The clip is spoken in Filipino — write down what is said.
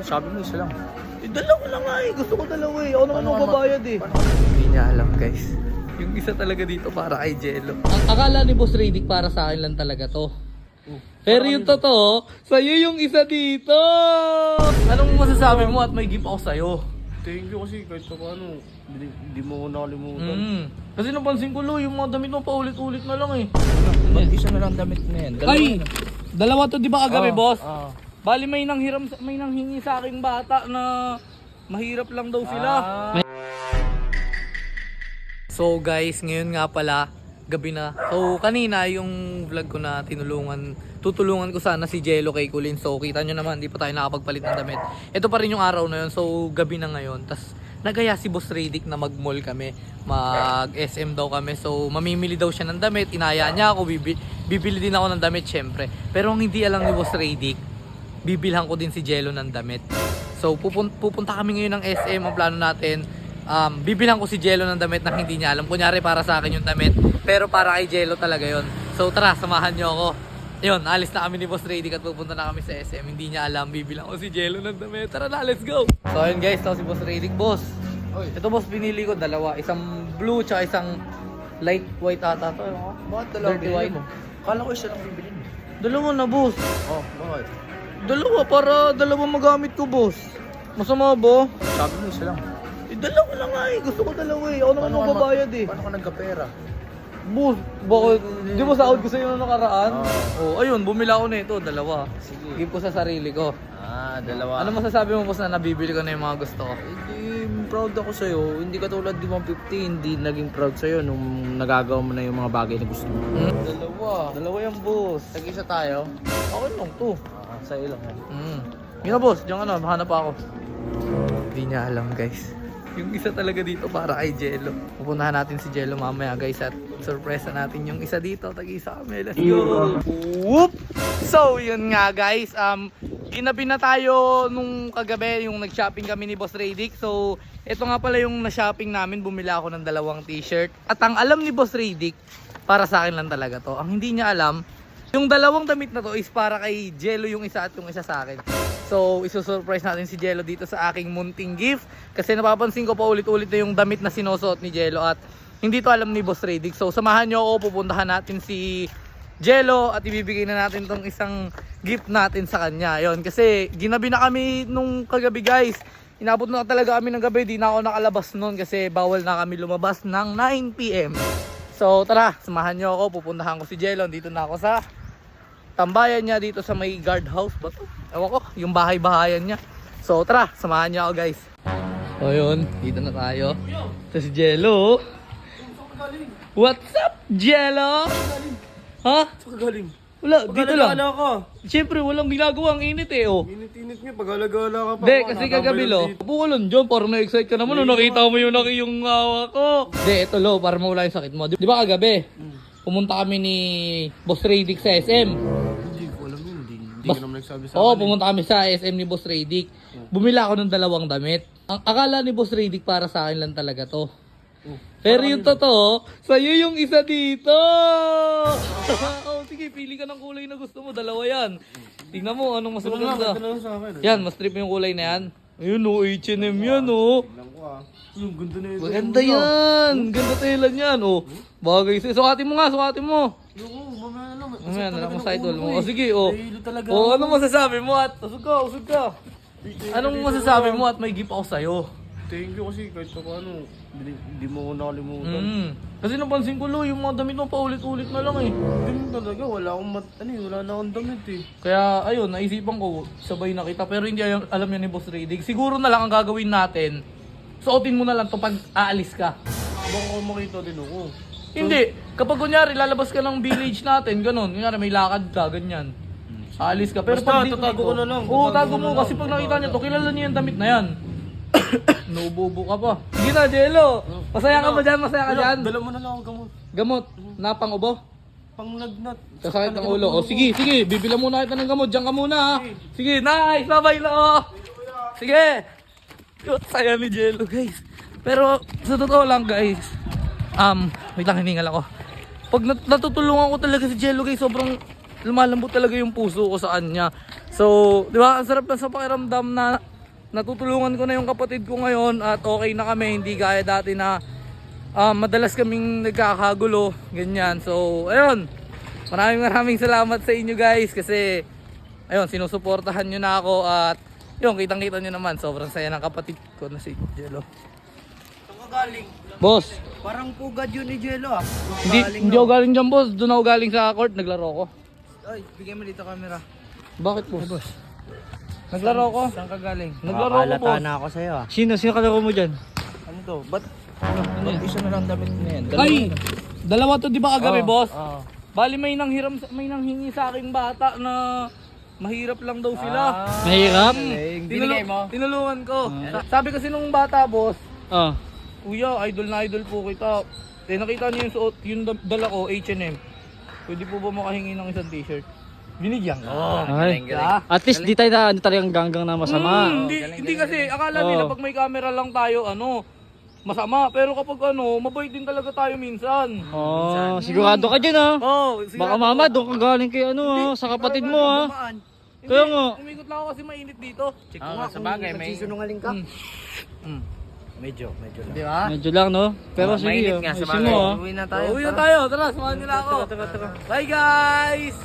Sabi mo isa lang. Dalawa lang nga eh. Gusto ko dalawa eh. Ako naman Paano magbabayad eh. Hindi niya alam guys. Yung isa talaga dito para kay Jello. Ang akala ni Boss Radic para sa akin lang talaga to. Pero yung totoo, sa'yo yung isa dito. Anong masasabi mo at may gift ako sa'yo? Thank you kasi kahit pa paano, hindi mo ko nakalimutan. Kasi napansin ko lo, yung mga damit mo paulit-ulit na lang eh. Ba't isa na lang damit na yan? Ay! Dalawa to di ba kagabi boss? Ah. Bali may nanghingi sa aking bata na mahirap lang daw sila. So guys, ngayon nga pala, gabi na. So kanina yung vlog ko na tutulungan ko sana si Jello kay Kulin. So kita nyo naman, di pa tayo nakapagpalit ng damit. Ito pa rin yung araw na yun, so gabi na ngayon. Tas nagaya si Boss Radic na mag-mall kami, mag-SM daw kami. So mamimili daw siya ng damit, inaya niya ako, bibili din ako ng damit syempre. Pero ang hindi alam ni Boss Radic, bibilhan ko din si Jello ng damit. So pupunta kami ngayon ng SM, ang plano natin, bibilhan ko si Jello ng damit na hindi niya alam. Kunyari para sa akin yung damit, pero para kay Jello talaga yon. So tara, samahan niyo ako. Yun, alis na kami ni Boss Radic at pupunta na kami sa SM. Hindi niya alam, bibilang ko si Jello ng damit. Tara na, let's go! So ayun guys, ito si Boss Radic, boss. Oy. Ito boss, pinili ko dalawa. Isang blue tsaka isang light white ata. Ito, Bakit dalawa dirty binili white. mo? Kala ko isa lang bibili mo. Dalawa na boss. Oh, bakit? Dalawa, para dalawa magamit ko boss. Masama ba? Sabi mo isa lang. Dalawa lang nga eh. Gusto ko dalawa eh. Ako naman magbabayad eh. Paano ka nagkapera? Boss, bakit? Di ba sahod ko sa'yo na nakaraan? Oo. Oh, ayun, bumili ako nito, dalawa. Sige. Give ko sa sarili ko. Dalawa. Ano masasabi mo boss na nabibili ko na yung mga gusto ko? Hindi, proud ako sa'yo. Hindi katulad di 150, hindi naging proud sa'yo nung nagagawa mo na yung mga bagay na gusto mo. Dalawa yung boss. Tag-isa tayo. Ako lang to. Sa'yo lang yan. Yun na boss, diyan ka na, mahanap ako. Hindi niya alam guys. Yung isa talaga dito para kay Jello. Pupuntahan natin si Jello mamaya guys at surprise natin yung isa dito. Tag-isa kami. Let's go! Whoop! So yun nga guys, ginabi na tayo nung kagabi yung nag-shopping kami ni Boss Radic. So ito nga pala yung na-shopping namin. Bumili ako ng 2 t-shirt. At ang alam ni Boss Radic, para sa akin lang talaga to. Ang hindi niya alam, yung 2 damit na to is para kay Jello yung isa at yung isa sa akin. So isusurprise natin si Jello dito sa aking munting gift. Kasi napapansin ko pa ulit-ulit na yung damit na sinusuot ni Jello at hindi to alam ni Boss Radic. So samahan nyo ako, pupuntahan natin si Jello at ibibigay na natin tong isang gift natin sa kanya. Yon, kasi ginabi na kami nung kagabi guys. Inabot na talaga kami ng gabi, di na ako nakalabas noon kasi bawal na kami lumabas ng 9 PM. So tara, samahan nyo ako, pupuntahan ko si Jello. Dito na ako sa tambayan niya dito sa may guard house ba to? Ewan ko, yung bahay-bahayan niya. So tara, samahan niyo ako guys. O yun, dito na tayo. Ito si Jello. What's up, Jello? Ha? Saan ka galing? Wala, dito lang. Pag-alagala ka. Siyempre, walang ginagawa, ang init eh oh. Init-init nga, pag-alagala ka pa. Hindi, kasi kagabi lo. Upo ka lang dyan, parang na-excite ka naman. Nakita mo yung hawa ko. Hindi, ito lo, para mawala yung sakit mo. Di ba kagabi? Pumunta kami ni Boss Radic sa SM. Hindi ko alam yun. Hindi ka naman nagsabi sa Oo, akin. pumunta kami sa SM ni Boss Radic. Bumili ako ng 2 damit. Ang akala ni Boss Radic para sa akin lang talaga to. Pero yung totoo, sa'yo yung isa dito. Oh, sige, pili ka ng kulay na gusto mo. 2 yan. Tingnan mo, anong mas maganda. Ito lang sa akin. Yan, mas trip yung kulay na yan. Ayun o, H&M yan o. Tingnan ko yung ganda na yun. Maganda yan. Ganda tela yan o. Bagay sa'yo. Sukatin mo nga, sukatin mo. Oo, mamaya na lang. Mamaya na lang mo sa idol mo. O sige o. Nahilo talaga. O anong masasabi mo at usog ka, usog ka. Anong masasabi mo at may gift ako sa'yo? Thank you kasi kahit pa paano, hindi mo ko nakalimutan. Kasi napansin ko lo, yung mga damit mo paulit-ulit na lang eh. Hindi mo talaga, wala na akong damit eh. Kaya ayun, naisipan ko, sabay na kita. Pero hindi alam yan ni Boss Radic. Siguro na lang ang gagawin natin, suotin mo na lang to pag aalis ka. Baka ko makita din ako. Hindi, kapag kunyari lalabas ka ng village natin, ganun. Kunyari may lakad ka, ganyan. Aalis ka. Pero Basta, pag dito, tatago ko na lang. Oo, Tatago tago ko na mo. lang. Kasi pag nakita niya to, kilala niya yung damit na yan. Nububo ka pa. Sige na, Jello. Masaya ka ba dyan? Masaya ka dyan? Dala mo na lang ako gamot. Gamot. Napang-ubo. Panglagnat. Kasakit ng ulo. O sige, sige. Bibila muna kita ng gamot. Diyan ka muna ha. Sige, nice. Bye-bye lo. Sige. Cute, saya ni Jello guys. Pero sa totoo lang guys. Wait lang, hiningal ako. Pag natutulungan ko talaga si Jello guys, sobrang lumalambot talaga yung puso ko sa kanya. So, di ba, ang sarap lang sa pakiramdam na natutulungan ko na yung kapatid ko ngayon at okay na kami, hindi gaya dati na madalas kaming nagkakagulo, ganyan. So, ayun, maraming salamat sa inyo guys kasi ayun, sinusuportahan nyo na ako at yun, kitang-kita nyo naman, sobrang saya ng kapatid ko na si Jello. Saan ka galing? Boss, Parang pugad yun ni Jello ah. hindi ako galing dyan boss, doon ako galing sa court, naglaro ko. Ay, bigyan mo dito camera. Bakit boss? Naglaro ko. Saan ka galing? Naglaro ko boss. na ako sa'yo ah. Sino kalaro mo dyan? Ano to? Ba't isa na lang damit na yan? Ay, dalawa to di ba kagabi boss? Oo. Bali may nanghingi sa aking bata na mahirap lang daw sila. Mahirap? Binigay mo? Tinulungan ko. Sabi kasi nung bata boss, Oh. Kuya, idol na idol po kita. Eh nakita niyo yung suot, yung dala ko, H&M. Pwede po ba makahingi ng isang t-shirt? Binigyan ko. Ay. Ah. At least di tayo na talagang ganggang na masama. Hindi kasi akala nila pag may camera lang tayo masama, pero kapag mabait din talaga tayo minsan. Oh, sigurado ka dyan ah. Oh, Baka mama, doon ka galing kay sa kapatid mo ah. Kaya nga. Umikot lang ako kasi mainit dito. Check ko nga sa bagay, may sinungaling ka. Medyo lang. Di ba? Medyo lang no. Pero sige Mainit ah. nga sa Ayusin bagay. mo ah. Uwi na tayo. Uwi na tayo, tara, samahan nila ako. Bye guys!